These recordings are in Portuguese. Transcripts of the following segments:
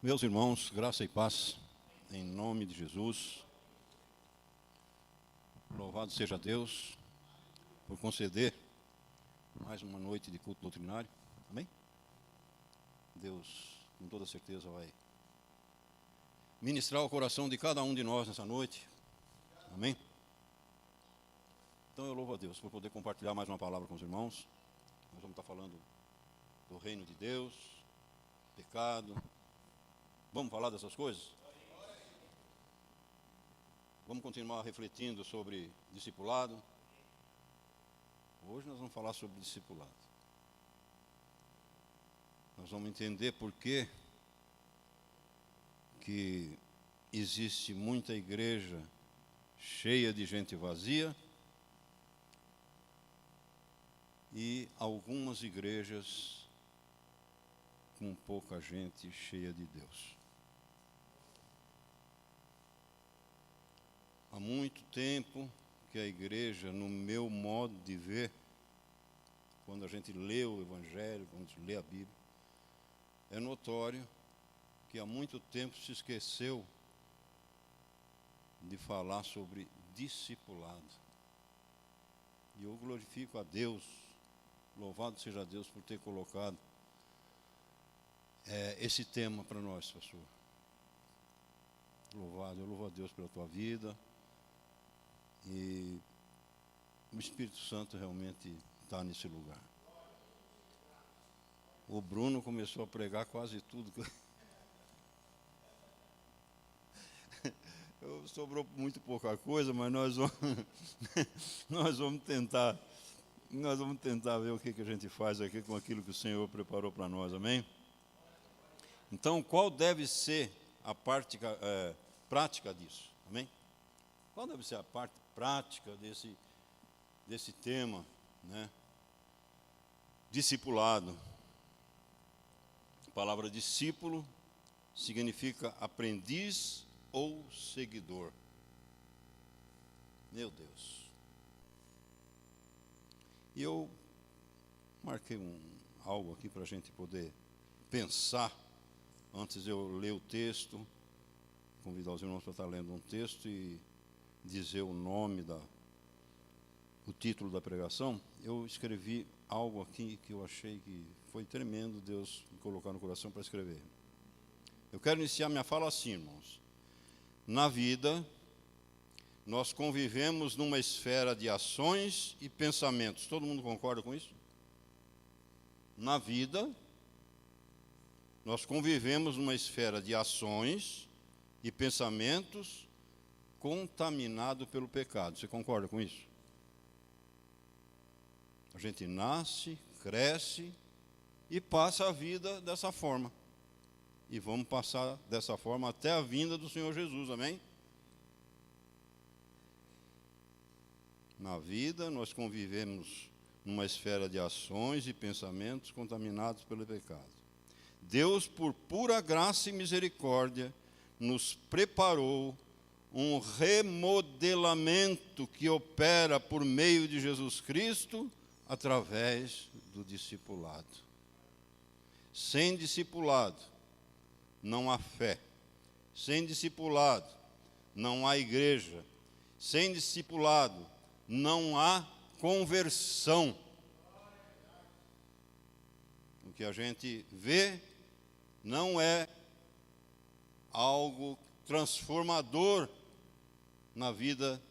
Meus irmãos, graça e paz, em nome de Jesus. Louvado seja Deus por conceder mais uma noite de culto doutrinário. Amém? Deus, com toda certeza, vai ministrar o coração de cada um de nós nessa noite. Amém? Então eu louvo a Deus por poder compartilhar mais uma palavra com os irmãos. Nós vamos estar falando do reino de Deus, pecado. Vamos falar dessas coisas? Vamos continuar refletindo sobre discipulado. Hoje nós vamos falar sobre discipulado. Nós vamos entender por que existe muita igreja cheia de gente vazia e algumas igrejas com pouca gente cheia de Deus. Há muito tempo que a igreja, no meu modo de ver, quando a gente lê o Evangelho, quando a gente lê a Bíblia, é notório que há muito tempo se esqueceu de falar sobre discipulado. E eu glorifico a Deus, louvado seja Deus por ter colocado esse tema para nós, pastor. Eu louvo a Deus pela tua vida. E o Espírito Santo realmente está nesse lugar. O Bruno começou a pregar quase tudo. Sobrou muito pouca coisa, mas nós vamos tentar ver o que a gente faz aqui com aquilo que o Senhor preparou para nós, amém? Então, qual deve ser a parte prática disso, amém? Qual deve ser a parte prática desse tema, né? Discipulado. A palavra discípulo significa aprendiz ou seguidor. Meu Deus. E eu marquei algo aqui para a gente poder pensar, antes de eu ler o texto, convidar os irmãos para estar lendo um texto e dizer o título da pregação. Eu escrevi algo aqui que eu achei que foi tremendo Deus me colocar no coração para escrever. Eu quero iniciar minha fala assim, irmãos. Na vida, nós convivemos numa esfera de ações e pensamentos. Todo mundo concorda com isso? Na vida, nós convivemos numa esfera de ações e pensamentos contaminado pelo pecado. Você concorda com isso? A gente nasce, cresce e passa a vida dessa forma. E vamos passar dessa forma até a vinda do Senhor Jesus, amém? Na vida, nós convivemos numa esfera de ações e pensamentos contaminados pelo pecado. Deus, por pura graça e misericórdia, nos preparou um remodelamento que opera por meio de Jesus Cristo através do discipulado. Sem discipulado, não há fé. Sem discipulado, não há igreja. Sem discipulado, não há conversão. O que a gente vê não é algo transformador na vida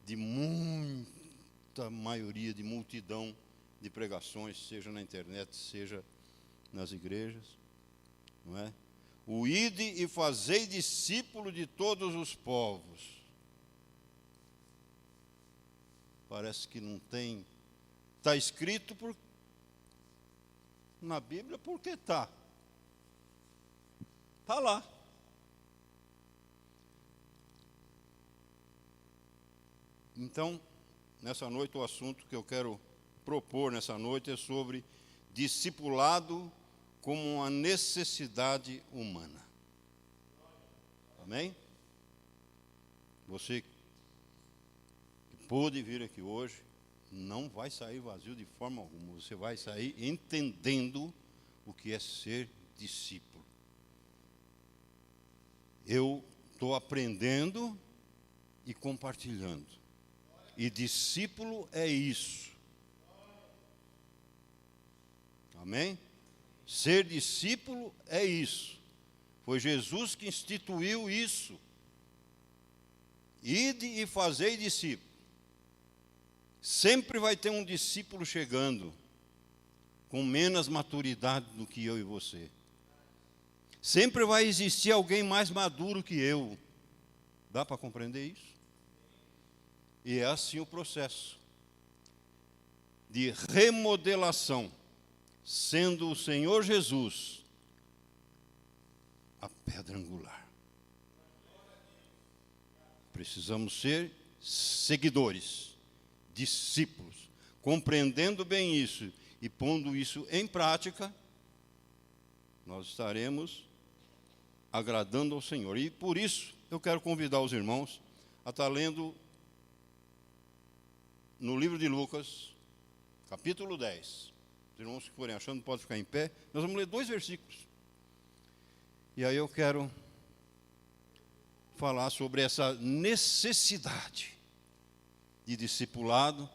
de muita maioria, de multidão de pregações, seja na internet, seja nas igrejas, não é? O ide e fazei discípulo de todos os povos. Parece que não tem. Está escrito na Bíblia porque está. Está lá. Então, nessa noite, o assunto que eu quero propor nessa noite é sobre discipulado como uma necessidade humana. Amém? Você que pôde vir aqui hoje, não vai sair vazio de forma alguma. Você vai sair entendendo o que é ser discípulo. Eu estou aprendendo e compartilhando. E discípulo é isso. Amém? Ser discípulo é isso. Foi Jesus que instituiu isso. Ide e fazei discípulo. Sempre vai ter um discípulo chegando com menos maturidade do que eu e você. Sempre vai existir alguém mais maduro que eu. Dá para compreender isso? E é assim o processo de remodelação, sendo o Senhor Jesus a pedra angular. Precisamos ser seguidores, discípulos, compreendendo bem isso e pondo isso em prática, nós estaremos agradando ao Senhor. E por isso eu quero convidar os irmãos a estar lendo no livro de Lucas, capítulo 10. Os irmãos que forem achando podem ficar em pé. Nós vamos ler 2 versículos. E aí eu quero falar sobre essa necessidade de discipulado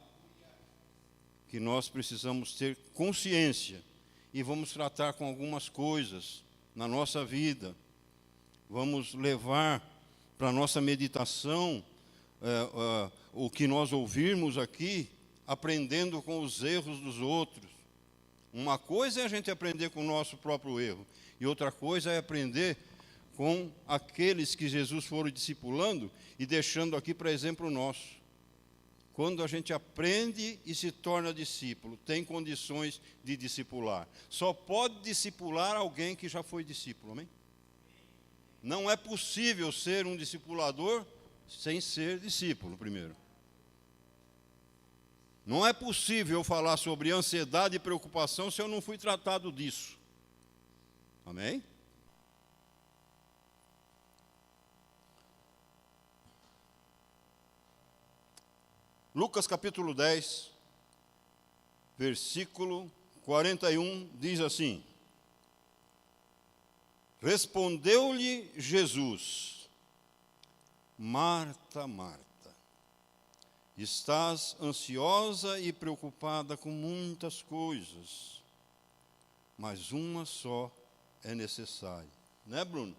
que nós precisamos ter consciência. E vamos tratar com algumas coisas na nossa vida. Vamos levar para a nossa meditação o que nós ouvirmos aqui, aprendendo com os erros dos outros. Uma coisa é a gente aprender com o nosso próprio erro, e outra coisa é aprender com aqueles que Jesus foram discipulando e deixando aqui para exemplo nosso. Quando a gente aprende e se torna discípulo, tem condições de discipular. Só pode discipular alguém que já foi discípulo, amém? Não é possível ser um discipulador sem ser discípulo, primeiro. Não é possível falar sobre ansiedade e preocupação se eu não fui tratado disso. Amém? Lucas capítulo 10, versículo 41, diz assim: Respondeu-lhe Jesus: Marta, Marta, estás ansiosa e preocupada com muitas coisas, mas uma só é necessária. Né, Bruno?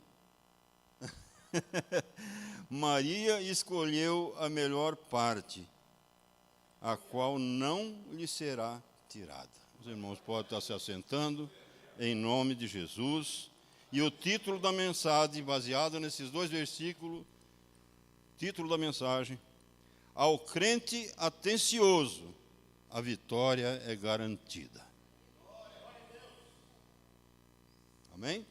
Maria escolheu a melhor parte, a qual não lhe será tirada. Os irmãos podem estar se assentando, em nome de Jesus. E o título da mensagem, baseado nesses 2 versículos, título da mensagem: Ao crente atencioso, a vitória é garantida. Amém?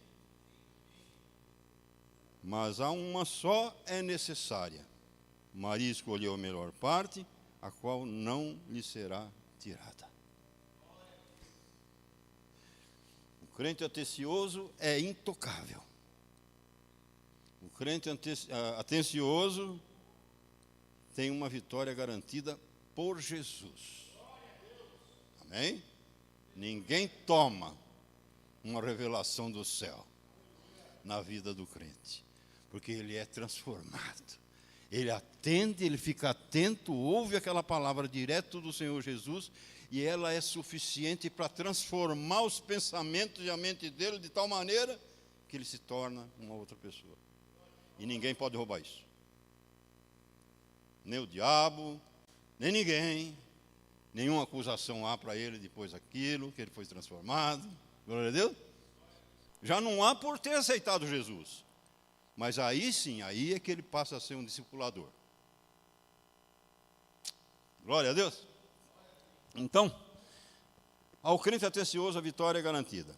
Mas há uma só é necessária. Maria escolheu a melhor parte, a qual não lhe será tirada. O crente atencioso é intocável. O crente atencioso tem uma vitória garantida por Jesus. Amém? Ninguém toma uma revelação do céu na vida do crente, porque ele é transformado. Ele atende, ele fica atento, ouve aquela palavra direto do Senhor Jesus, e ela é suficiente para transformar os pensamentos e a mente dele de tal maneira que ele se torna uma outra pessoa. E ninguém pode roubar isso. Nem o diabo, nem ninguém. Nenhuma acusação há para ele depois daquilo, que ele foi transformado. Glória a Deus. Já não há por ter aceitado Jesus. Mas aí sim, aí é que ele passa a ser um discipulador. Glória a Deus. Então, ao crente atencioso, a vitória é garantida.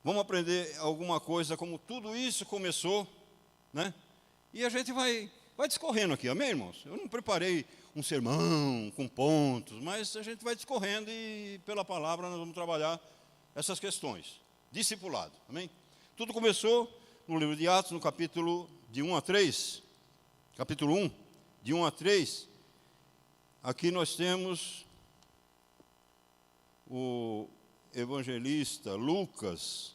Vamos aprender alguma coisa, como tudo isso começou, né? E a gente vai discorrendo aqui, amém, irmãos? Eu não preparei um sermão com pontos, mas a gente vai discorrendo e pela palavra nós vamos trabalhar essas questões. Discipulado, amém? Tudo começou no livro de Atos, no capítulo de 1 a 3, capítulo 1, de 1 a 3, aqui nós temos o evangelista Lucas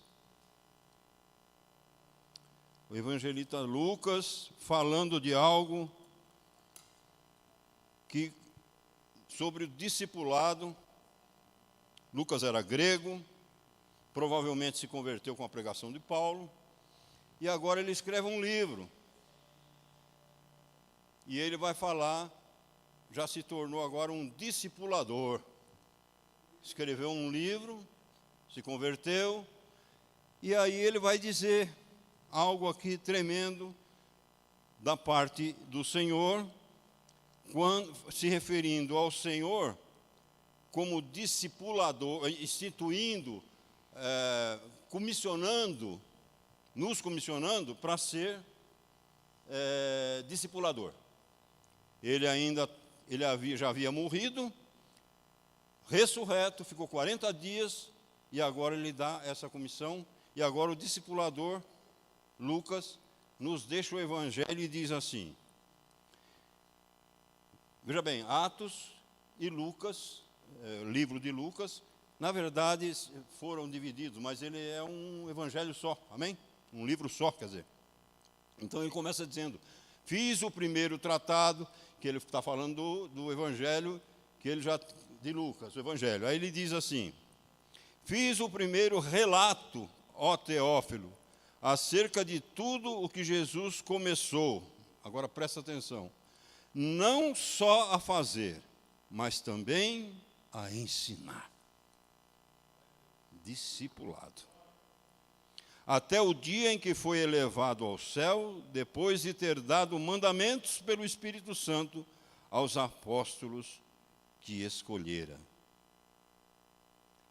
o evangelista Lucas, falando de algo que, sobre o discipulado. Lucas era grego, provavelmente se converteu com a pregação de Paulo, e agora ele escreve um livro. E ele vai falar, já se tornou agora um discipulador. Escreveu um livro, se converteu, e aí ele vai dizer algo aqui tremendo da parte do Senhor, quando, se referindo ao Senhor como discipulador, instituindo, nos comissionando para ser discipulador. Ele já havia morrido, ressurreto, ficou 40 dias, e agora ele dá essa comissão, e agora o discipulador, Lucas, nos deixa o Evangelho e diz assim, veja bem, Atos e Lucas, livro de Lucas, na verdade foram divididos, mas ele é um evangelho só, amém? Um livro só, quer dizer. Então ele começa dizendo, fiz o primeiro tratado, que ele está falando do evangelho, que ele já, de Lucas, o evangelho. Aí ele diz assim, fiz o primeiro relato, ó Teófilo, acerca de tudo o que Jesus começou, agora presta atenção, não só a fazer, mas também a ensinar. Discipulado. Até o dia em que foi elevado ao céu, depois de ter dado mandamentos pelo Espírito Santo aos apóstolos que escolhera,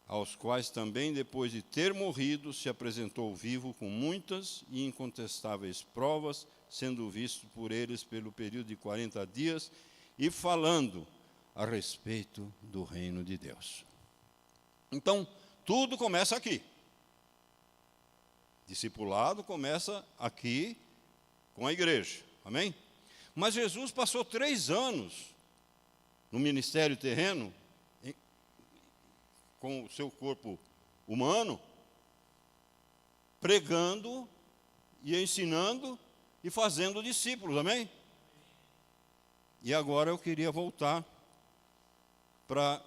aos quais também, depois de ter morrido, se apresentou vivo com muitas e incontestáveis provas, sendo visto por eles pelo período de 40 dias e falando a respeito do reino de Deus. Então, tudo começa aqui. Discipulado começa aqui com a igreja, amém? Mas Jesus passou 3 anos no ministério terreno, com o seu corpo humano, pregando e ensinando e fazendo discípulos, amém? E agora eu queria voltar para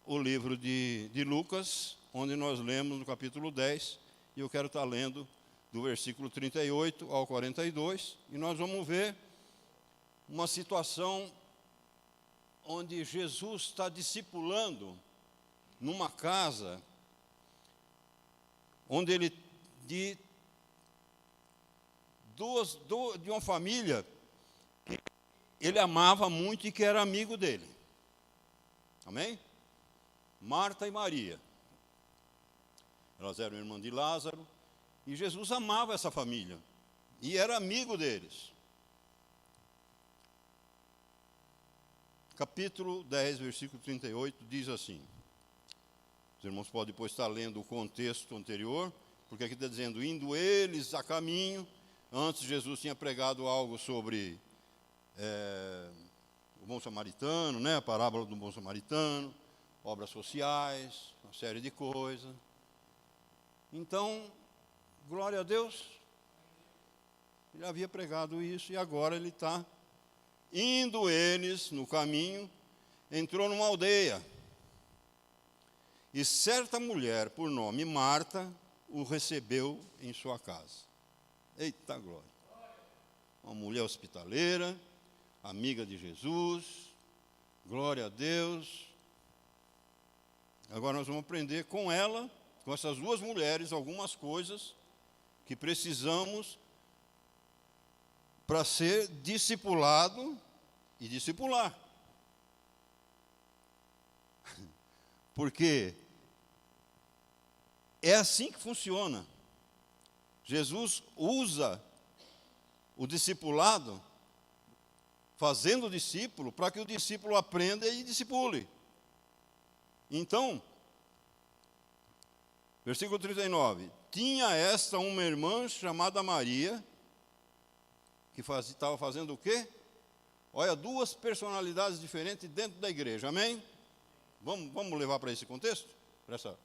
o livro de Lucas, onde nós lemos no capítulo 10, e eu quero estar lendo do versículo 38 ao 42, e nós vamos ver uma situação onde Jesus está discipulando numa casa, onde ele, de uma família que ele amava muito e que era amigo dele. Amém? Marta e Maria. Elas eram irmãs de Lázaro, e Jesus amava essa família, e era amigo deles. Capítulo 10, versículo 38, diz assim, os irmãos podem depois estar lendo o contexto anterior, porque aqui está dizendo, indo eles a caminho, antes Jesus tinha pregado algo sobre o bom samaritano, né, a parábola do bom samaritano, obras sociais, uma série de coisas. Então, glória a Deus, ele havia pregado isso, e agora ele está indo eles no caminho, entrou numa aldeia, e certa mulher, por nome Marta, o recebeu em sua casa. Eita glória! Uma mulher hospitaleira, amiga de Jesus, glória a Deus. Agora nós vamos aprender com ela, com essas duas mulheres, algumas coisas que precisamos para ser discipulado e discipular. Porque é assim que funciona. Jesus usa o discipulado, fazendo o discípulo, para que o discípulo aprenda e discipule. Então, versículo 39, tinha esta uma irmã chamada Maria, que estava fazendo o quê? Olha, 2 personalidades diferentes dentro da igreja, amém? Vamos levar para esse contexto? Para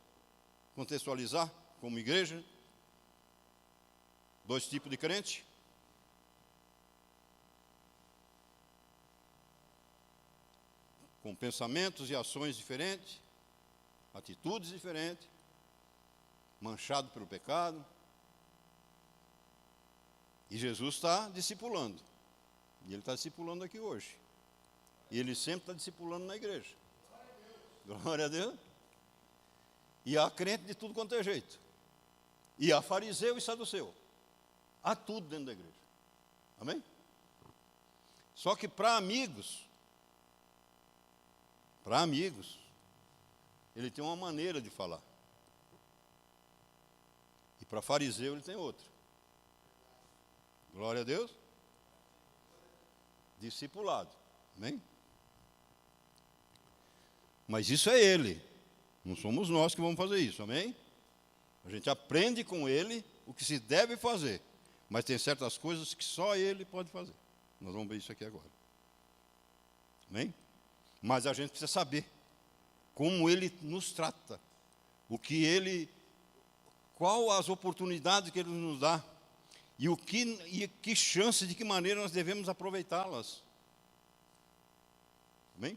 contextualizar como igreja? Dois tipos de crente. Com pensamentos e ações diferentes, atitudes diferentes, manchado pelo pecado. E Jesus está discipulando. E Ele está discipulando aqui hoje. E Ele sempre está discipulando na igreja. Glória a Deus. E há crente de tudo quanto é jeito. E há fariseu e saduceu. Há tudo dentro da igreja. Amém? Só que para amigos, ele tem uma maneira de falar. E para fariseu ele tem outra. Glória a Deus. Discipulado. Amém? Mas isso é ele. Não somos nós que vamos fazer isso. Amém? A gente aprende com ele o que se deve fazer. Mas tem certas coisas que só ele pode fazer. Nós vamos ver isso aqui agora. Amém? Mas a gente precisa saber como ele nos trata. Qual as oportunidades que ele nos dá. E que chance, de que maneira nós devemos aproveitá-las. Amém?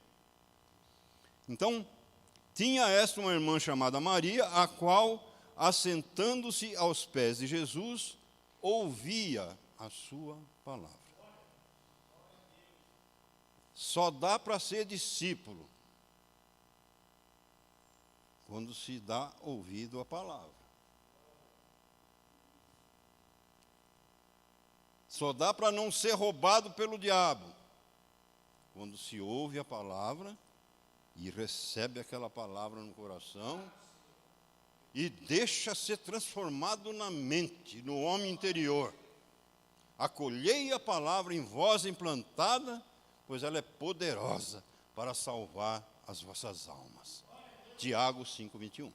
Então, tinha esta uma irmã chamada Maria, a qual, assentando-se aos pés de Jesus, ouvia a sua palavra. Só dá para ser discípulo quando se dá ouvido à palavra. Só dá para não ser roubado pelo diabo quando se ouve a palavra e recebe aquela palavra no coração e deixa ser transformado na mente, no homem interior. Acolhei a palavra em vós implantada, pois ela é poderosa para salvar as vossas almas. Tiago 5:21.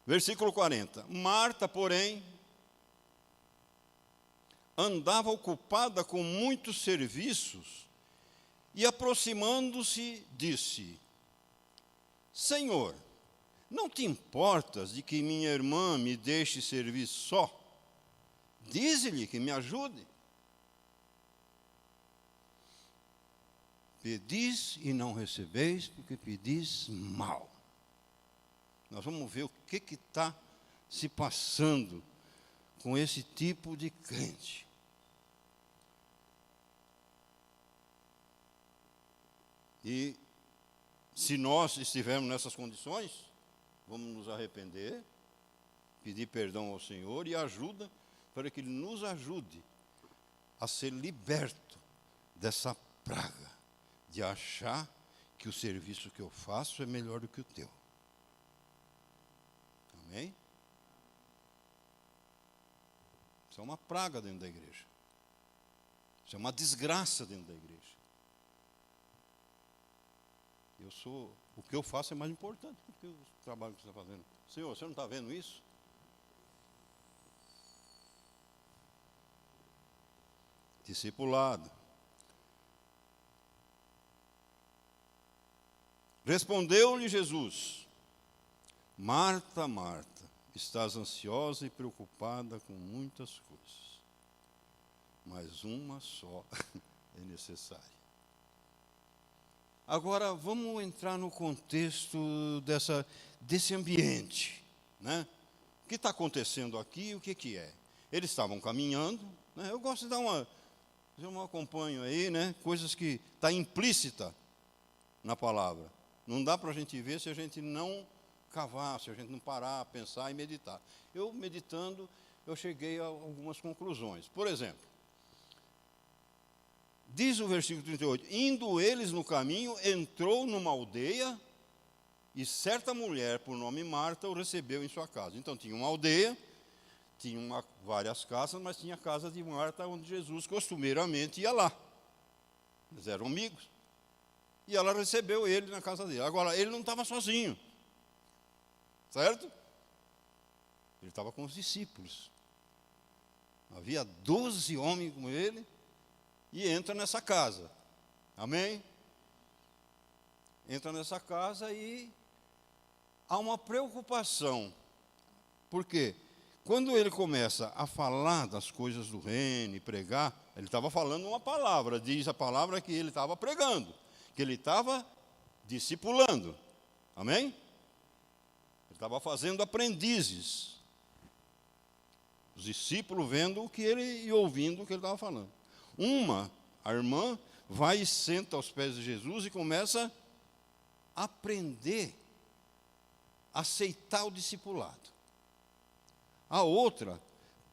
Versículo 40. Marta, porém, andava ocupada com muitos serviços e, aproximando-se, disse: Senhor, não te importas de que minha irmã me deixe servir só? Dize-lhe que me ajude. Pedis e não recebeis, porque pedis mal. Nós vamos ver o que está se passando com esse tipo de crente. E se nós estivermos nessas condições, vamos nos arrepender, pedir perdão ao Senhor e ajuda para que Ele nos ajude a ser liberto dessa praga de achar que o serviço que eu faço é melhor do que o teu. Amém? Isso é uma praga dentro da igreja. Isso é uma desgraça dentro da igreja. O que eu faço é mais importante do que o trabalho que você está fazendo. Senhor, você não está vendo isso? Discipulado. Respondeu-lhe Jesus: Marta, Marta, estás ansiosa e preocupada com muitas coisas, mas uma só é necessária. Agora, vamos entrar no contexto desse ambiente, né? O que está acontecendo aqui e o que é? Eles estavam caminhando, né? Eu gosto de dar eu não acompanho aí, né? Coisas que está implícita na palavra. Não dá para a gente ver se a gente não cavar, se a gente não parar, pensar e meditar. Eu, meditando, eu cheguei a algumas conclusões. Por exemplo, diz o versículo 38, indo eles no caminho, entrou numa aldeia, e certa mulher, por nome Marta, o recebeu em sua casa. Então, tinha uma aldeia, tinha várias casas, mas tinha a casa de Marta, onde Jesus costumeiramente ia lá. Eles eram amigos. E ela recebeu ele na casa dele. Agora, ele não estava sozinho. Certo? Ele estava com os discípulos. Havia 12 homens com ele. E entra nessa casa. Amém? Entra nessa casa e há uma preocupação. Por quê? Quando ele começa a falar das coisas do reino e pregar, ele estava falando uma palavra, diz a palavra que ele estava pregando, que ele estava discipulando. Amém? Ele estava fazendo aprendizes. Os discípulos vendo o que ele e ouvindo o que ele estava falando. A irmã, vai e senta aos pés de Jesus e começa a aprender, a aceitar o discipulado. A outra,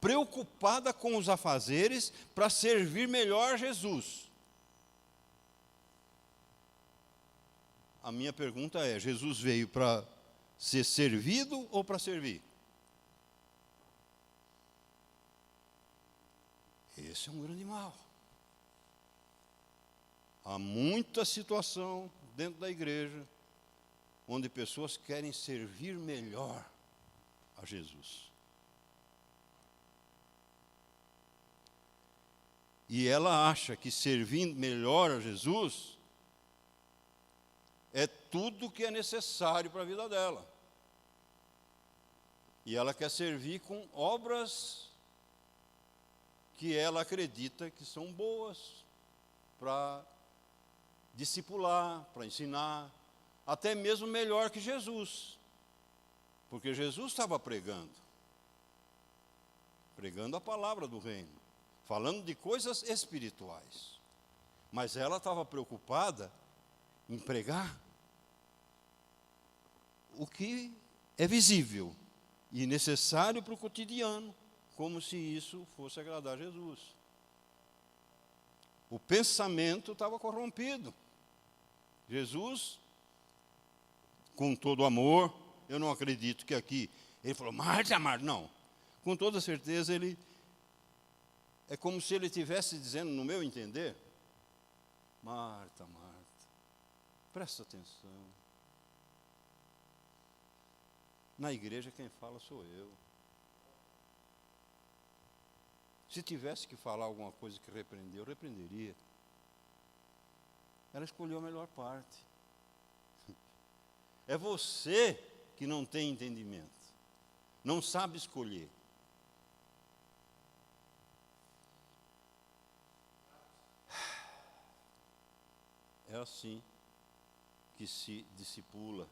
preocupada com os afazeres para servir melhor Jesus. A minha pergunta é: Jesus veio para ser servido ou para servir? Esse é um grande mal. Há muita situação dentro da igreja onde pessoas querem servir melhor a Jesus. E ela acha que servindo melhor a Jesus é tudo que é necessário para a vida dela. E ela quer servir com obras que ela acredita que são boas para discipular, para ensinar, até mesmo melhor que Jesus. Porque Jesus estava pregando a palavra do reino, falando de coisas espirituais. Mas ela estava preocupada em pregar o que é visível e necessário para o cotidiano, como se isso fosse agradar a Jesus. O pensamento estava corrompido. Jesus, com todo amor, eu não acredito que aqui, ele falou, Marta, Marta, não. Com toda certeza, ele, é como se ele estivesse dizendo, no meu entender, Marta, Marta, presta atenção. Na igreja quem fala sou eu. Se tivesse que falar alguma coisa que repreender, eu repreenderia. Ela escolheu a melhor parte. É você que não tem entendimento, não sabe escolher. É assim que se discipula.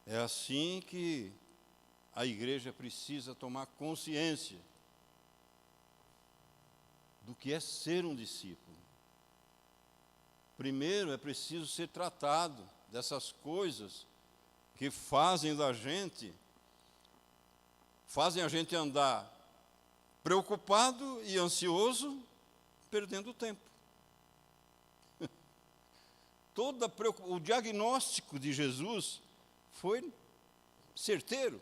É assim que a igreja precisa tomar consciência do que é ser um discípulo. Primeiro é preciso ser tratado dessas coisas que fazem a gente andar preocupado e ansioso, perdendo tempo. O diagnóstico de Jesus foi certeiro.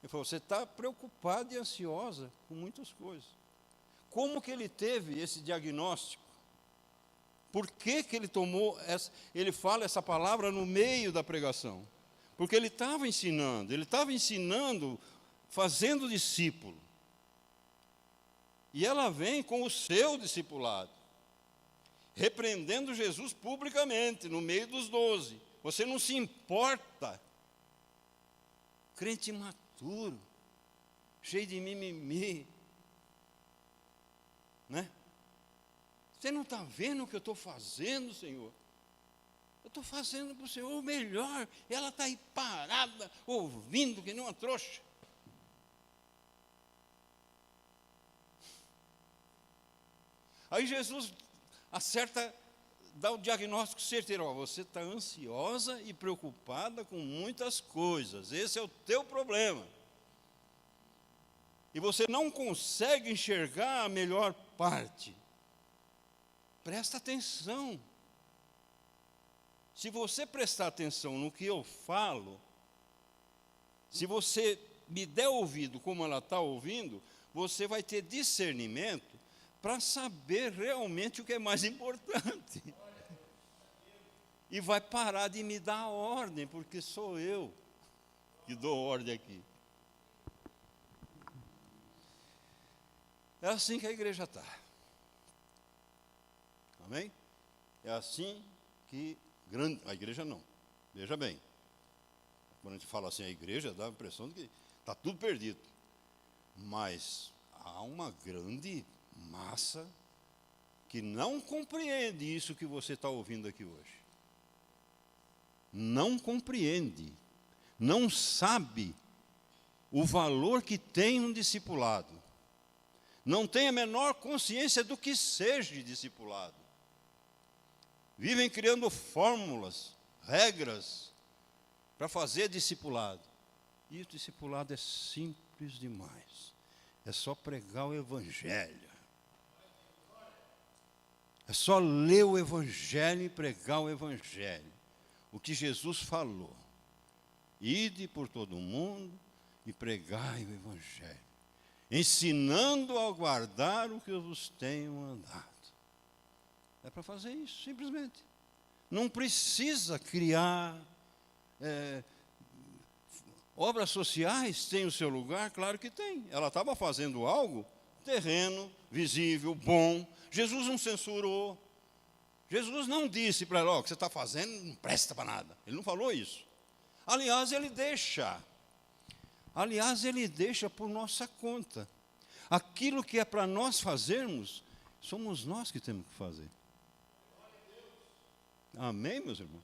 Ele falou, você está preocupada e ansiosa com muitas coisas. Como que ele teve esse diagnóstico? Por que ele ele fala essa palavra no meio da pregação? Porque ele estava ensinando, fazendo discípulo. E ela vem com o seu discipulado, repreendendo Jesus publicamente, no meio dos 12. Você não se importa. Crente imaturo, cheio de mimimi, né? Você não está vendo o que eu estou fazendo, Senhor? Eu estou fazendo para o Senhor o melhor. Ela está aí parada, ouvindo que nem uma trouxa. Aí Jesus dá o diagnóstico certeiro. Você está ansiosa e preocupada com muitas coisas. Esse é o teu problema. E você não consegue enxergar a melhor parte. Presta atenção. Se você prestar atenção no que eu falo, se você me der ouvido como ela está ouvindo, você vai ter discernimento para saber realmente o que é mais importante. E vai parar de me dar ordem, porque sou eu que dou ordem aqui. É assim que a igreja está. Amém? É assim que a igreja não. Veja bem. Quando a gente fala assim, a igreja dá a impressão de que está tudo perdido. Mas há uma grande massa que não compreende isso que você está ouvindo aqui hoje. Não compreende, não sabe o valor que tem um discipulado. Não tem a menor consciência do que seja discipulado. Vivem criando fórmulas, regras, para fazer discipulado. E o discipulado é simples demais. É só pregar o Evangelho. É só ler o Evangelho e pregar o Evangelho. O que Jesus falou. Ide por todo o mundo e pregai o Evangelho, ensinando a guardar o que eu vos tenho mandado. É para fazer isso, simplesmente. Não precisa criar obras sociais. Tem o seu lugar? Claro que tem. Ela estava fazendo algo terreno, visível, bom. Jesus não censurou. Jesus não disse para ela, o que você está fazendo não presta para nada. Ele não falou isso. Aliás, ele deixa por nossa conta. Aquilo que é para nós fazermos, somos nós que temos que fazer. Amém, meus irmãos?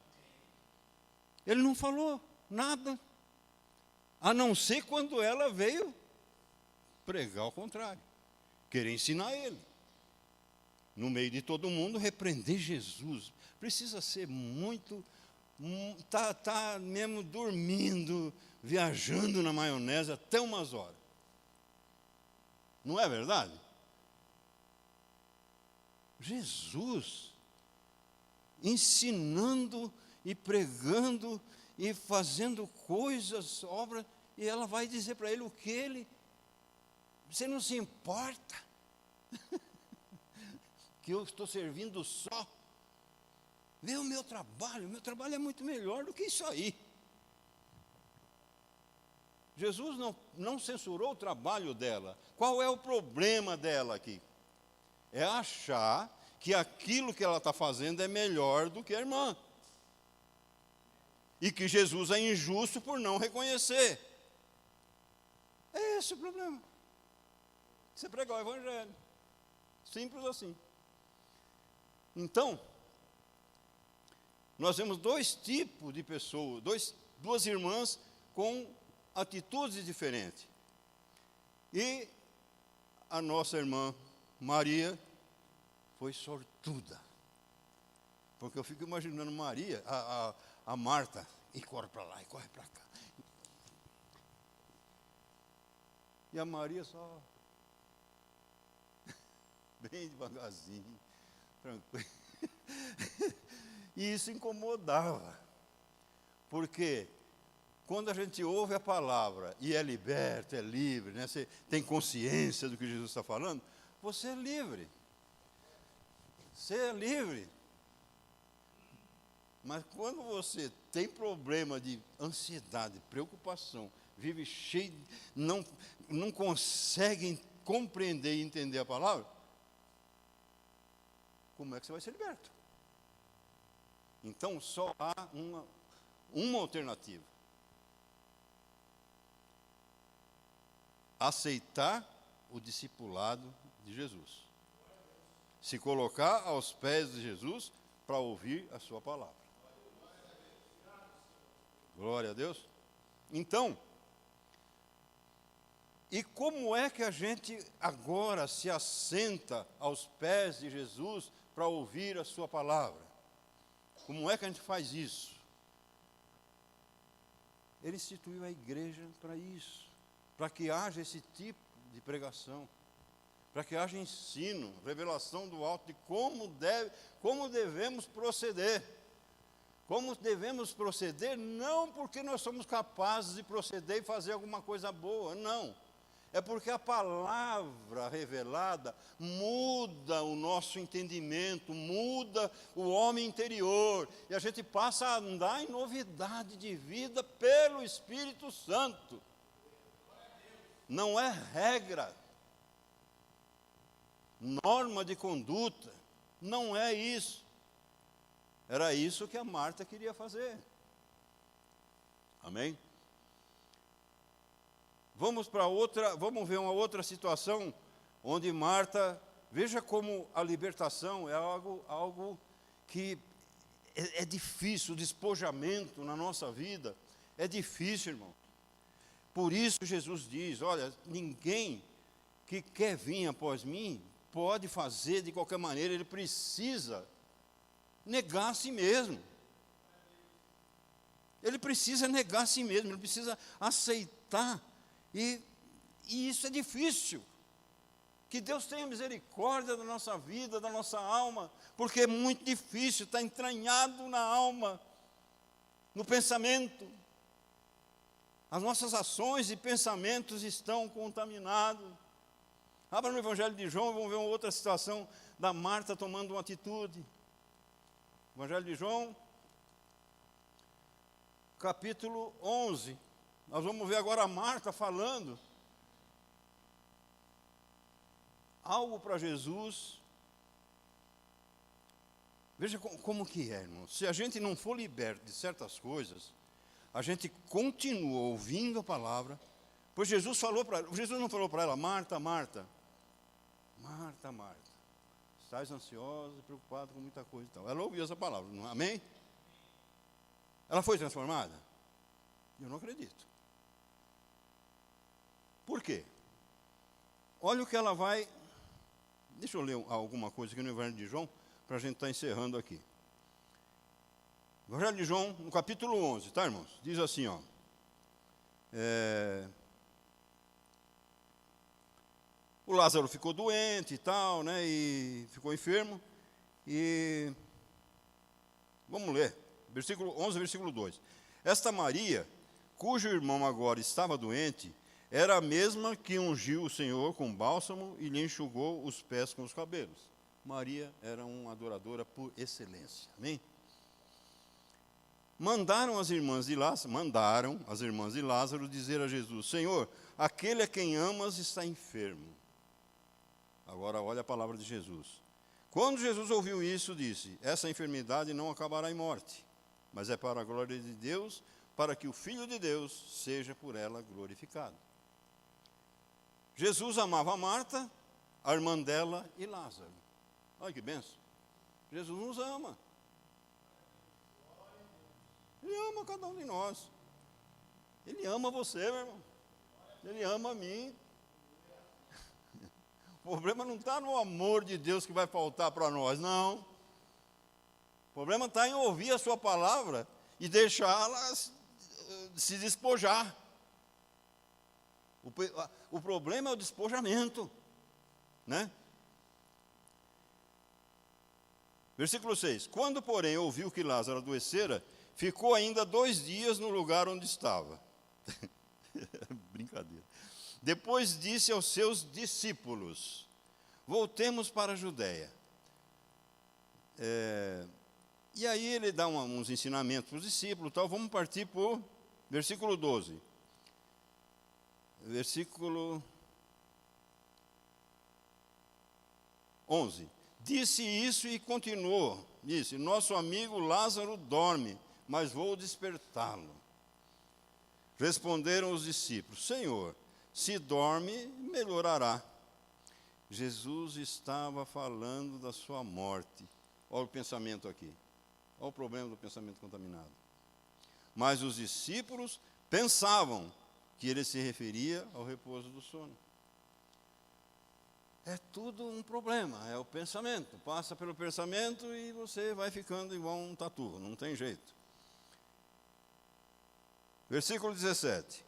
Ele não falou nada, a não ser quando ela veio pregar ao contrário, querer ensinar ele. No meio de todo mundo, repreender Jesus. Precisa ser muito, tá mesmo dormindo, viajando na maionese até umas horas. Não é verdade? Jesus ensinando e pregando e fazendo coisas, obras, e ela vai dizer para ele o que ele... Você não se importa que eu estou servindo só? Vê o meu trabalho é muito melhor do que isso aí. Jesus não censurou o trabalho dela. Qual é o problema dela aqui? É achar que aquilo que ela está fazendo é melhor do que a irmã. E que Jesus é injusto por não reconhecer. É esse o problema. Você pregar o Evangelho. Simples assim. Então, nós vemos dois tipos de pessoas, duas irmãs com atitudes diferentes. E a nossa irmã Maria foi sortuda. Porque eu fico imaginando Maria, a Marta, e corre para lá, e corre para cá. E a Maria só, bem devagarzinho, tranquilo. E isso incomodava. Porque quando a gente ouve a palavra e é liberto, é livre, né? Você tem consciência do que Jesus está falando, você é livre. Você é livre. Mas quando você tem problema de ansiedade, preocupação, vive cheio, não consegue compreender e entender a palavra, como é que você vai ser liberto? Então, só há uma alternativa. Aceitar o discipulado de Jesus. Se colocar aos pés de Jesus para ouvir a sua palavra. Glória a Deus. Então, e como é que a gente agora se assenta aos pés de Jesus para ouvir a sua palavra? Como é que a gente faz isso? Ele instituiu a igreja para isso, para que haja esse tipo de pregação, para que haja ensino, revelação do alto de como devemos proceder. Como devemos proceder, não porque nós somos capazes de proceder e fazer alguma coisa boa, não. É porque a palavra revelada muda o nosso entendimento, muda o homem interior, e a gente passa a andar em novidade de vida pelo Espírito Santo. Não é regra, norma de conduta, não é isso. Era isso que a Marta queria fazer. Amém? Vamos ver uma outra situação onde Marta, veja como a libertação é algo que é difícil, o despojamento na nossa vida é difícil, irmão. Por isso Jesus diz, olha, ninguém que quer vir após mim pode fazer de qualquer maneira, ele precisa negar a si mesmo. Ele precisa negar a si mesmo, ele precisa aceitar. E isso é difícil. Que Deus tenha misericórdia da nossa vida, da nossa alma, porque é muito difícil, está entranhado na alma, no pensamento. As nossas ações e pensamentos estão contaminados. Abra no Evangelho de João, vamos ver uma outra situação da Marta tomando uma atitude. Evangelho de João, capítulo 11. Nós vamos ver agora a Marta falando algo para Jesus. Veja como que é, irmão. Se a gente não for liberto de certas coisas, a gente continua ouvindo a palavra, pois Jesus não falou para ela, Marta, Marta, Marta, Marta, estás ansiosa e preocupada com muita coisa e tal. Ela ouviu essa palavra, não, amém? Ela foi transformada? Eu não acredito. Por quê? Olha o que ela vai... Deixa eu ler alguma coisa aqui no Evangelho de João, para a gente estar encerrando aqui. Evangelho de João, no capítulo 11, tá, irmãos? Diz assim, ó. O Lázaro ficou doente e tal, né? E ficou enfermo. E vamos ler. Versículo 11, versículo 2. Esta Maria, cujo irmão agora estava doente, era a mesma que ungiu o Senhor com bálsamo e lhe enxugou os pés com os cabelos. Maria era uma adoradora por excelência. Amém? Mandaram as irmãs de Lázaro dizer a Jesus, Senhor, aquele a quem amas está enfermo. Agora olha a palavra de Jesus. Quando Jesus ouviu isso, disse, essa enfermidade não acabará em morte, mas é para a glória de Deus, para que o Filho de Deus seja por ela glorificado. Jesus amava a Marta, a irmã dela e Lázaro. Olha que benção. Jesus nos ama. Ele ama cada um de nós. Ele ama você, meu irmão. Ele ama a mim. O problema não está no amor de Deus que vai faltar para nós, não. O problema está em ouvir a sua palavra e deixá-la se despojar. O problema é o despojamento, né? Versículo 6. Quando, porém, ouviu que Lázaro adoecera, ficou ainda 2 dias no lugar onde estava. Brincadeira. Depois disse aos seus discípulos, voltemos para a Judéia. E aí ele dá uns ensinamentos para os discípulos, tal. Vamos partir para o versículo 12. Versículo 11. Disse isso e continuou. Disse, nosso amigo Lázaro dorme, mas vou despertá-lo. Responderam os discípulos, Senhor, se dorme, melhorará. Jesus estava falando da sua morte. Olha o pensamento aqui. Olha o problema do pensamento contaminado. Mas os discípulos pensavam que ele se referia ao repouso do sono. É tudo um problema, é o pensamento. Passa pelo pensamento e você vai ficando igual um tatu, não tem jeito. Versículo 17.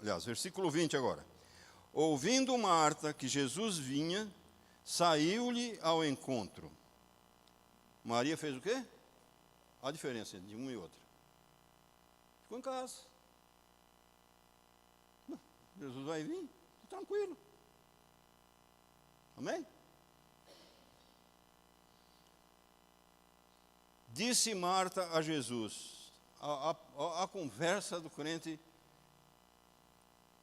Aliás, versículo 20 agora. Ouvindo Marta que Jesus vinha, saiu-lhe ao encontro. Maria fez o quê? A diferença de uma e outra. Ficou em casa. Jesus vai vir, tranquilo. Amém? Disse Marta a Jesus, a conversa do crente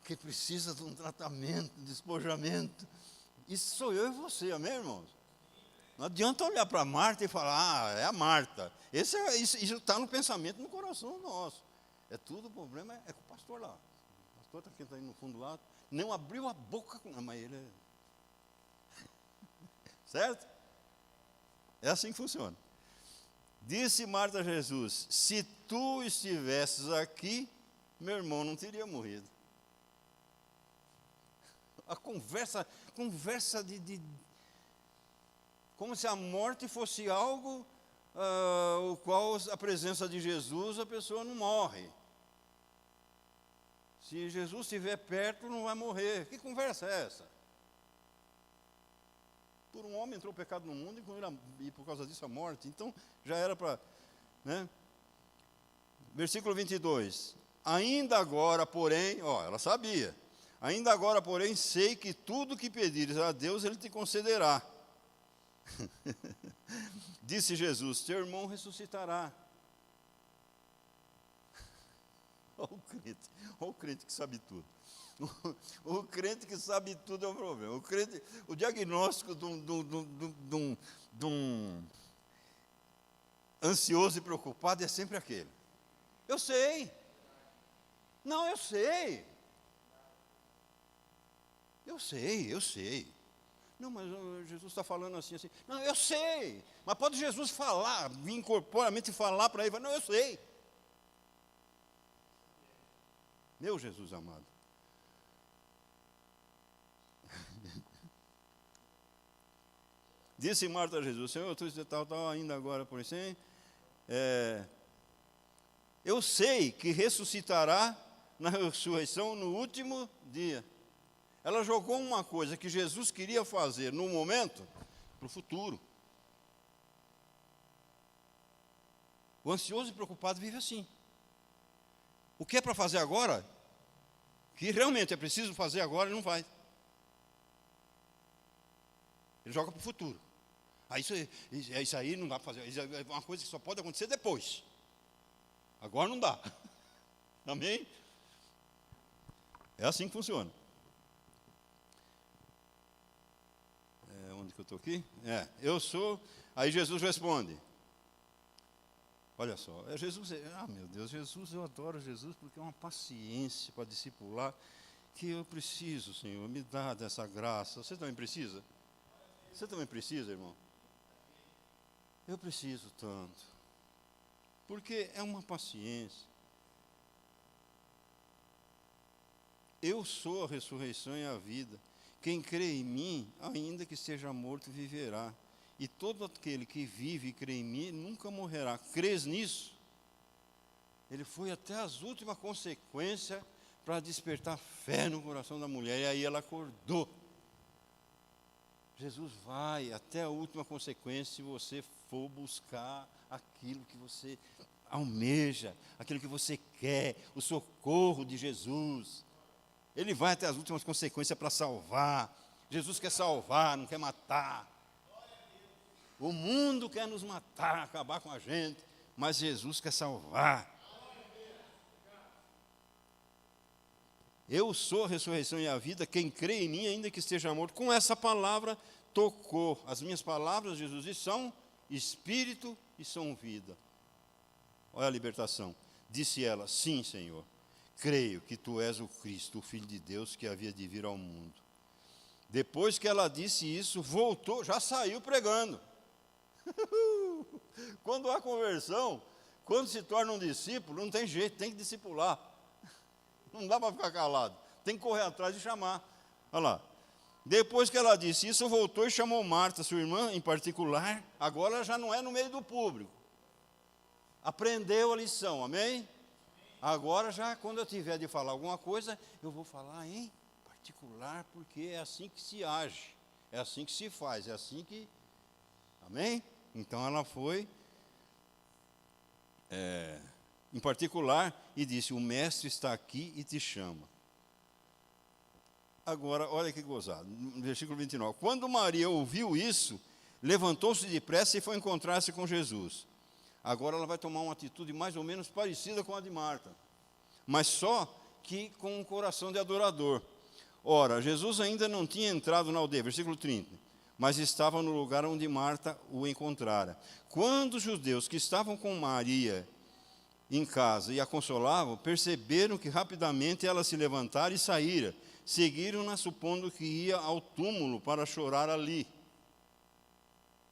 que precisa de um tratamento, de despojamento. Isso sou eu e você, amém, irmãos? Não adianta olhar para Marta e falar, é a Marta. Isso está no pensamento, no coração nosso. É tudo, o problema é com o pastor lá. O pastor está aí no fundo lá, não abriu a boca, mas ele é... Certo? É assim que funciona. Disse Marta a Jesus, se tu estivesses aqui, meu irmão não teria morrido. A conversa como se a morte fosse algo o qual a presença de Jesus a pessoa não morre. Se Jesus estiver perto, não vai morrer. Que conversa é essa? Por um homem entrou o pecado no mundo e por causa disso a morte. Então, já era para... Né? Versículo 22. Ainda agora, porém... ela sabia. Ainda agora, porém, sei que tudo que pedires a Deus, Ele te concederá. Disse Jesus, teu irmão ressuscitará. Olha o crente que sabe tudo. O crente que sabe tudo é um problema. O diagnóstico de um ansioso e preocupado é sempre aquele. Eu sei. Não, eu sei. Eu sei. Não, mas Jesus está falando assim. Não, eu sei. Mas pode Jesus falar, vir corporalmente falar para ele. Não, eu sei. Meu Jesus amado. Disse Marta a Jesus, Senhor, tu tal, ainda agora, por assim, eu sei que ressuscitará na ressurreição no último dia. Ela jogou uma coisa que Jesus queria fazer no momento, para o futuro. O ansioso e preocupado vive assim. O que é para fazer agora, que realmente é preciso fazer agora, ele não faz. Ele joga para o futuro. Isso aí não dá para fazer. Isso é uma coisa que só pode acontecer depois. Agora não dá. Amém? É assim que funciona. Onde que eu estou aqui? Eu sou. Aí Jesus responde. Olha só, Jesus, meu Deus, Jesus, eu adoro Jesus porque é uma paciência para discipular que eu preciso, Senhor, me dá dessa graça. Você também precisa? Você também precisa, irmão? Eu preciso tanto. Porque é uma paciência. Eu sou a ressurreição e a vida. Quem crê em mim, ainda que esteja morto, viverá. E todo aquele que vive e crê em mim, nunca morrerá. Crês nisso? Ele foi até as últimas consequências para despertar fé no coração da mulher. E aí ela acordou. Jesus vai até a última consequência se você for buscar aquilo que você almeja, aquilo que você quer, o socorro de Jesus. Ele vai até as últimas consequências para salvar. Jesus quer salvar, não quer matar. O mundo quer nos matar, acabar com a gente, mas Jesus quer salvar. Eu sou a ressurreição e a vida, quem crê em mim, ainda que esteja morto. Com essa palavra, tocou. As minhas palavras, Jesus disse, são espírito e são vida. Olha a libertação. Disse ela, sim, Senhor, creio que tu és o Cristo, o Filho de Deus, que havia de vir ao mundo. Depois que ela disse isso, voltou, já saiu pregando. Quando há conversão, quando se torna um discípulo, não tem jeito, tem que discipular. Não dá para ficar calado, tem que correr atrás e chamar. Olha lá. Depois que ela disse isso, voltou e chamou Marta, sua irmã, em particular. Agora já não é no meio do público. Aprendeu a lição, amém? Agora já, quando eu tiver de falar alguma coisa, eu vou falar em particular, porque é assim que se age, é assim que se faz, é assim que... Amém? Então ela foi em particular e disse, o mestre está aqui e te chama. Agora, olha que gozado, no versículo 29. Quando Maria ouviu isso, levantou-se depressa e foi encontrar-se com Jesus. Agora ela vai tomar uma atitude mais ou menos parecida com a de Marta, mas só que com um coração de adorador. Ora, Jesus ainda não tinha entrado na aldeia, versículo 30. mas estava no lugar onde Marta o encontrara. Quando os judeus que estavam com Maria em casa e a consolavam, perceberam que rapidamente ela se levantara e saíra. Seguiram-na, supondo que ia ao túmulo para chorar ali.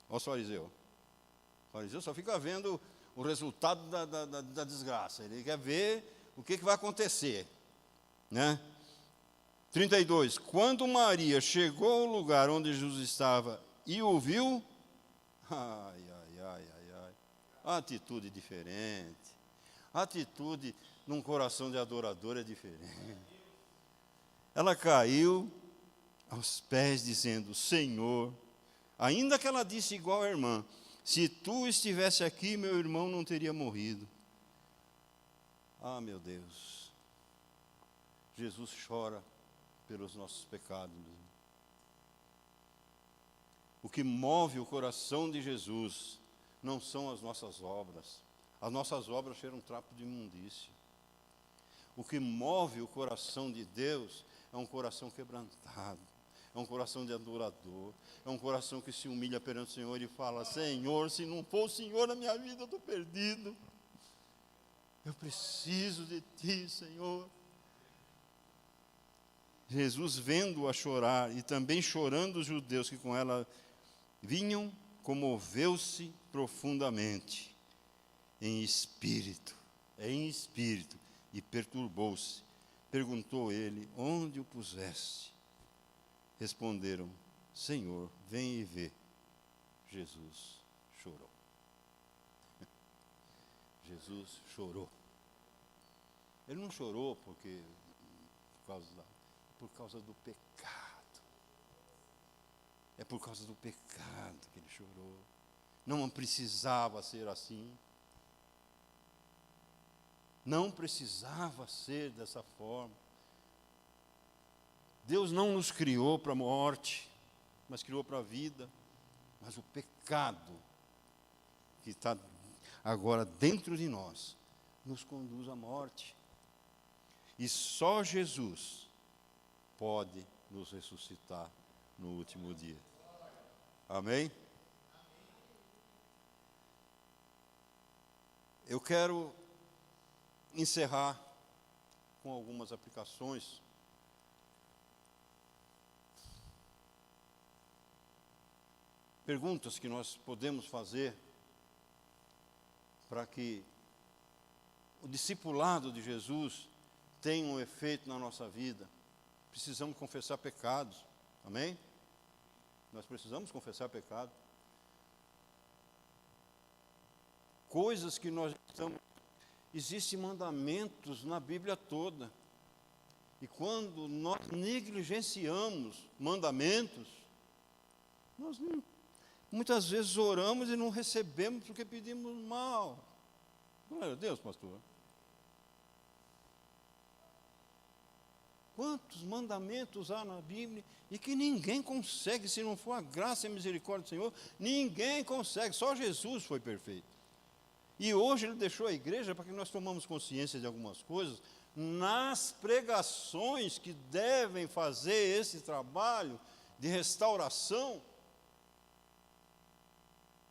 Olha o fariseu. O fariseu só fica vendo o resultado da desgraça. Ele quer ver o que vai acontecer. Né? 32. Quando Maria chegou ao lugar onde Jesus estava e o viu, atitude diferente. A atitude num coração de adorador é diferente. Ela caiu aos pés, dizendo: Senhor, ainda que ela disse igual a irmã, se tu estivesse aqui, meu irmão não teria morrido. Ah, meu Deus, Jesus chora pelos nossos pecados. O que move o coração de Jesus não são as nossas obras. As nossas obras cheiram um trapo de imundícia. O que move o coração de Deus é um coração quebrantado, é um coração de adorador, é um coração que se humilha perante o Senhor e fala: Senhor, se não for o Senhor na minha vida, eu estou perdido. Eu preciso de Ti, Senhor. Jesus, vendo-a chorar, e também chorando os judeus que com ela vinham, comoveu-se profundamente, em espírito, e perturbou-se. Perguntou ele: onde o puseste? Responderam: Senhor, vem e vê. Jesus chorou. Jesus chorou. Ele não chorou por causa do pecado. É por causa do pecado que ele chorou. Não precisava ser assim. Não precisava ser dessa forma. Deus não nos criou para a morte, mas criou para a vida. Mas o pecado que está agora dentro de nós nos conduz à morte. E só Jesus pode nos ressuscitar no último dia. Amém? Eu quero encerrar com algumas aplicações. Perguntas que nós podemos fazer para que o discipulado de Jesus tenha um efeito na nossa vida. Precisamos confessar pecados. Amém? Nós precisamos confessar pecado. Coisas que nós estamos... Existem mandamentos na Bíblia toda. E quando nós negligenciamos mandamentos, nós muitas vezes oramos e não recebemos porque pedimos mal. Glória a Deus, pastor. Quantos mandamentos há na Bíblia e que ninguém consegue, se não for a graça e a misericórdia do Senhor, ninguém consegue, só Jesus foi perfeito. E hoje Ele deixou a igreja para que nós tomamos consciência de algumas coisas, nas pregações que devem fazer esse trabalho de restauração,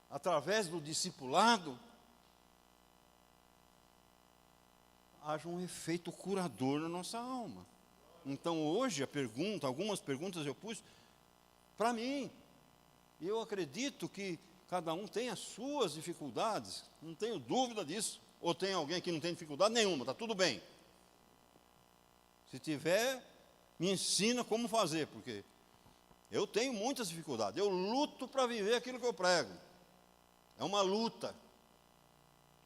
através do discipulado, haja um efeito curador na nossa alma. Então hoje algumas perguntas eu pus para mim. E eu acredito que cada um tem as suas dificuldades, não tenho dúvida disso. Ou tem alguém que não tem dificuldade nenhuma, está tudo bem. Se tiver, me ensina como fazer, porque eu tenho muitas dificuldades. Eu luto para viver aquilo que eu prego. É uma luta.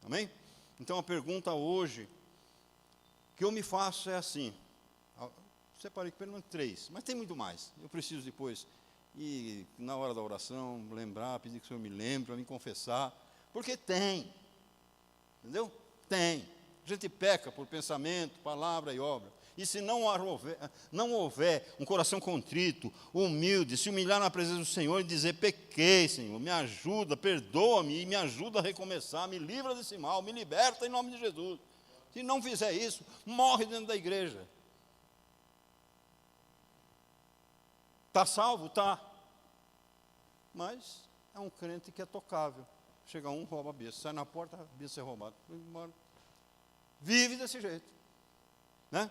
Amém? Então a pergunta hoje que eu me faço é assim. Separei pelo menos 3, mas tem muito mais. Eu preciso depois ir na hora da oração, lembrar, pedir que o Senhor me lembre, para me confessar. Porque tem. Entendeu? Tem. A gente peca por pensamento, palavra e obra. E se não houver um coração contrito, humilde, se humilhar na presença do Senhor e dizer: pequei, Senhor, me ajuda, perdoa-me e me ajuda a recomeçar, me livra desse mal, me liberta em nome de Jesus. Se não fizer isso, morre dentro da igreja. Está salvo? Está. mas é um crente que é tocável. Chega um, rouba a besta, sai na porta, a besta é roubada. Vive desse jeito, né?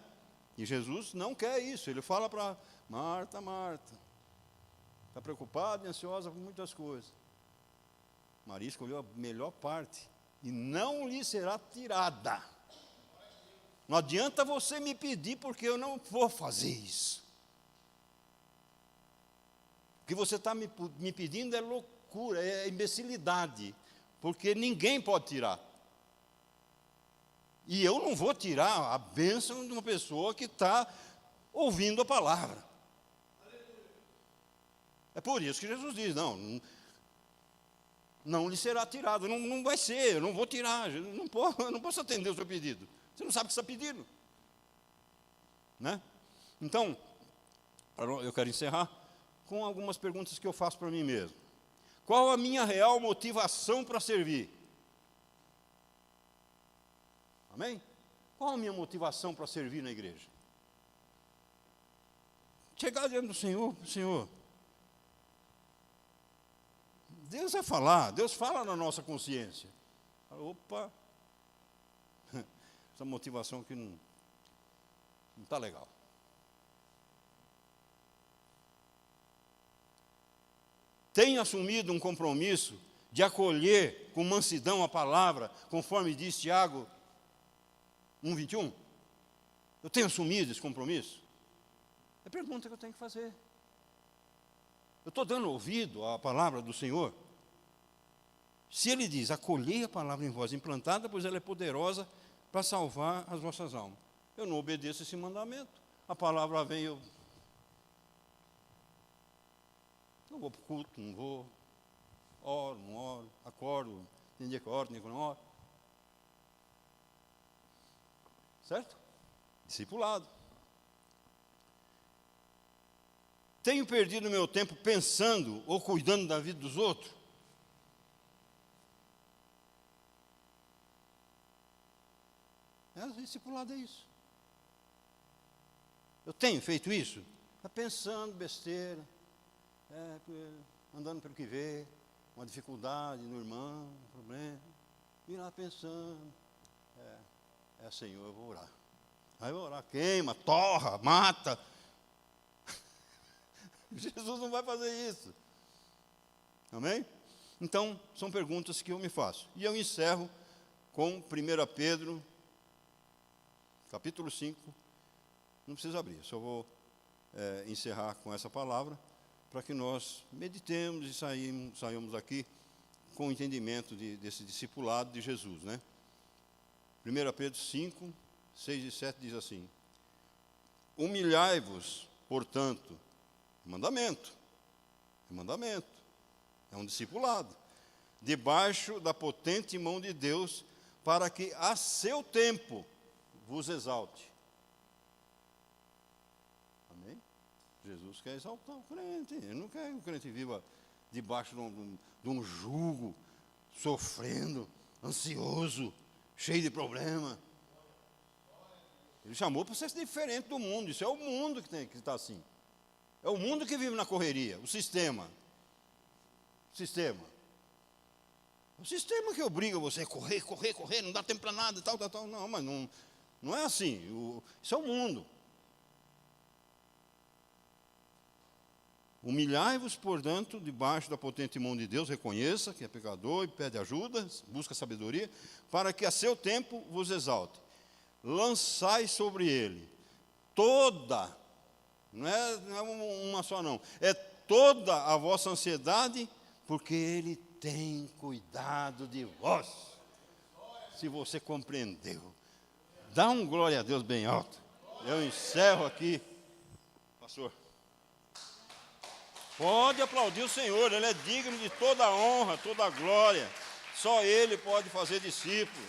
E Jesus não quer isso. Ele fala para Marta, Marta, está preocupada e ansiosa com muitas coisas. Maria escolheu a melhor parte e não lhe será tirada. Não adianta você me pedir, porque eu não vou fazer isso. O que você está me pedindo é loucura, é imbecilidade, porque ninguém pode tirar. E eu não vou tirar a bênção de uma pessoa que está ouvindo a palavra. É por isso que Jesus diz, não lhe será tirado, não vai ser, eu não vou tirar, eu não posso atender o seu pedido. Você não sabe o que está pedindo, né? Então, eu quero encerrar com algumas perguntas que eu faço para mim mesmo. Qual a minha real motivação para servir? Amém? Qual a minha motivação para servir na igreja? Chegar diante do Senhor, Deus vai falar, Deus fala na nossa consciência. Opa, essa motivação aqui não está legal. Tenho assumido um compromisso de acolher com mansidão a palavra, conforme diz Tiago 1:21? Eu tenho assumido esse compromisso? É a pergunta que eu tenho que fazer. Eu estou dando ouvido à palavra do Senhor? Se Ele diz, acolhei a palavra em vós implantada, pois ela é poderosa para salvar as vossas almas. Eu não obedeço esse mandamento. A palavra vem, eu não vou para o culto, não vou, oro, não oro, acordo, tem dia que eu oro, tem dia que eu não oro. Certo? Discipulado. Tenho perdido meu tempo pensando ou cuidando da vida dos outros? Discipulado é isso. Eu tenho feito isso? Está pensando besteira, andando pelo que vê, uma dificuldade no irmão, um problema, e lá pensando, Senhor, eu vou orar. Aí eu vou orar, queima, torra, mata. Jesus não vai fazer isso. Amém? Então, são perguntas que eu me faço. E eu encerro com 1 Pedro, capítulo 5. Não precisa abrir, só vou encerrar com essa palavra, para que nós meditemos e saímos daqui com o entendimento desse discipulado de Jesus, né? 1 Pedro 5, 6 e 7 diz assim: humilhai-vos, portanto, mandamento, é um discipulado, debaixo da potente mão de Deus, para que a seu tempo vos exalte. Amém? Jesus quer exaltar o crente, Ele não quer que o crente viva debaixo de um jugo, sofrendo, ansioso, cheio de problema. Ele chamou para ser diferente do mundo. Isso é o mundo que tem que estar assim. É o mundo que vive na correria, o sistema. O sistema que obriga você a correr, não dá tempo para nada, tal. Não, mas não é assim. Isso é o mundo. Humilhai-vos, portanto, debaixo da potente mão de Deus, reconheça que é pecador e pede ajuda, busca sabedoria, para que a seu tempo vos exalte. Lançai sobre ele toda, não é uma só não, é toda a vossa ansiedade, porque Ele tem cuidado de vós. Se você compreendeu, dá um glória a Deus bem alto. Eu encerro aqui, pastor. Pode aplaudir o Senhor, Ele é digno de toda a honra, toda a glória. Só Ele pode fazer discípulo.